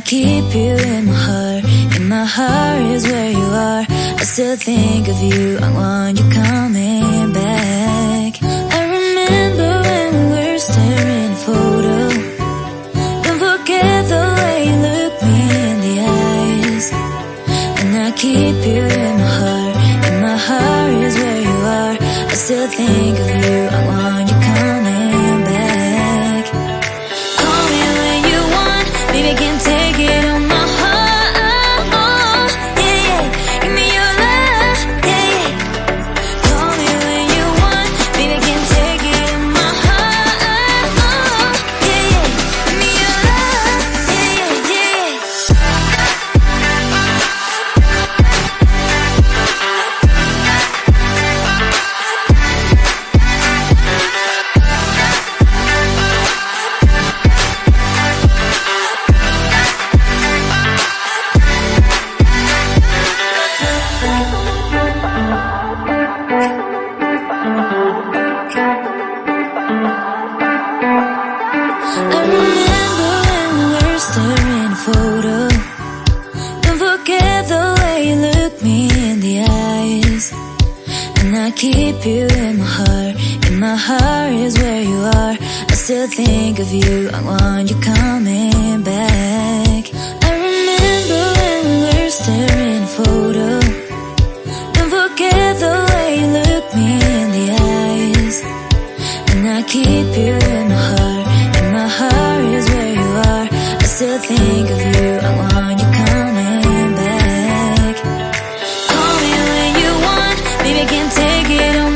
keep you in my heart. In my heart is where you are. I still think of you. I want you coming back. I remember when we were staring at a photo. Don't forget the way you look me in the eyes. And I keep you in my heart. In my heart is where you are. I still think of you. I want you coming back. Call me when you want. Baby, I can't take it on my heart. Yeah, yeah. Give me your love. Yeah, yeah. Call me when you want. Baby, I can't take it on my heart. Yeah, yeah. Give me your love. Yeah, yeah, yeah. I remember when we were staring at a photo. Don't forget the way you look me in the eyes. And I keep you in my heart. In my heart is where you are. I still think of you. I want you coming back. I remember when we were staring at a photo. Don't forget the way you look me in the eyes. And I keep you in my heart. In my heart is where you are. I still think of you. I want you coming back. Call me when you want. Baby, I can't take it on